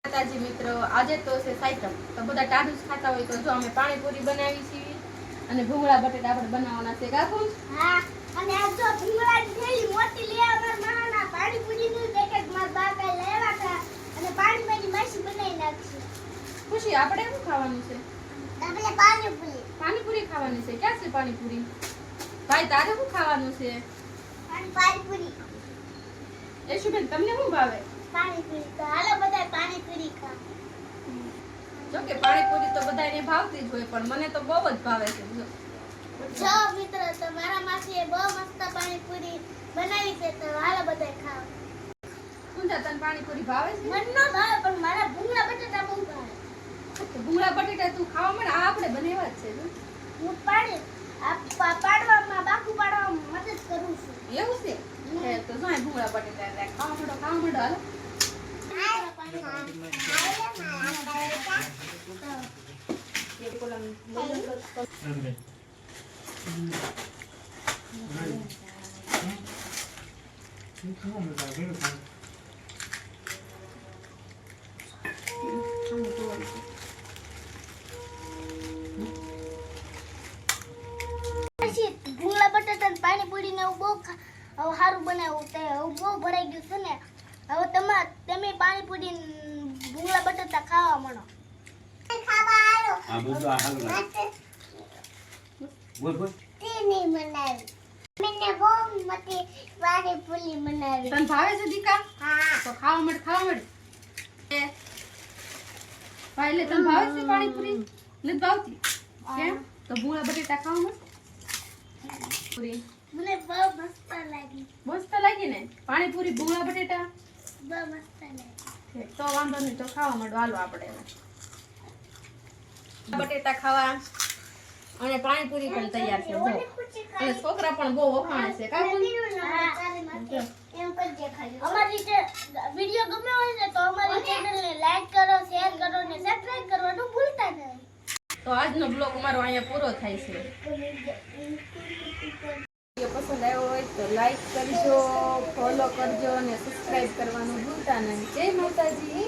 માતાજી મિત્રો, આજે તો છે સાઈટમ, તો બધા ટાઢું જ ખાતા હોય તો જો અમે પાણીપુરી બનાવી છીએ અને ભૂંગળા બટેટા આપણે બનાવવાના છે. કાકુ હા, અને આ જો ભૂંગળાની થેલી મોટી લઈ આવનાર માણા પાણીપુરીનું પેકેટ માર બાપા લેવા હતા અને પાણીપુરી માસી બનાવી નાખી. ખુશી, આપણે શું ખાવાનું છે? આપણે પાણીપુરી. પાણીપુરી ખાવાની છે. ક્યાં છે પાણીપુરી? ભાઈ તારે શું ખાવાનું છે? પાણીપુરી. યશુબેન તમને શું ભાવે? પાણીપુરી. તો હાલો બધા પાણીપુરી ખા. જો કે પાણીપુરી તો બધાને ભાવતી જ હોય, પણ મને તો બહુ જ ભાવે છે. જો મિત્રો, તો મારા માસીએ બહુ મસ્ત પાણીપુરી બનાવી છે, તો હાલો બધા ખાઓ. કુંજા તને પાણીપુરી ભાવે છે? મને ન ભાવે, પણ મારા ભૂંગળા બટેટા બહુ ભાવે. ભૂંગળા બટેટા તું ખાવા મળે, આ આપણે બનાવ્યા જ છે. હું પાડવામાં બાકુ પાડવામાં મદદ કરું છું. એવું છે? તો જો આ ભૂંગળા બટેટા ખાવા મળો હાલો. ભૂંગળા બટાટા અને પાણીપુરી ને બહુ સારું બનાવ્યું તે બહુ ભરાઈ ગયું છે ને. હવે તમે પાણીપુરી ભૂંગળા બટાટા ખાવા મળો. તને ભાવે છે દીકા? તો ખાવા મળે. ભાઈ લે, તને ભાવે છે પાણીપુરી? નથી ભાવતી? કેમ? તો ભૂંગળા બટેટા ખાવા મળે. પૂરી મને બહુ મસ્ત લાગી. મસ્ત લાગી ને પાણીપુરી ભૂંગળા બટેટા? બહુ મસ્ત લાગી. તો વાંધો નહીં, તો ખાવા માંડો હાલો આપણે. બટેટા ખાવા અને પાણીપુરી પણ તૈયાર છે. અને છોકરા પણ બહુ વખાણે છે. અમારી વિડિયો ગમે હોય ને તો અમારી ચેનલને લાઈક કરો, શેર કરો ને સબસ્ક્રાઇબ કરવાનું ભૂલતા નહીં. તો આજનો બ્લોગ અમારો અહીંયા પૂરો થાય છે. વિડીયો પસંદ આવ્યો હોય તો લાઈક કરજો, ફોલો કરજો અને સબસ્ક્રાઇબ કરવાનું ભૂલતા નહીં. જય માતાજી.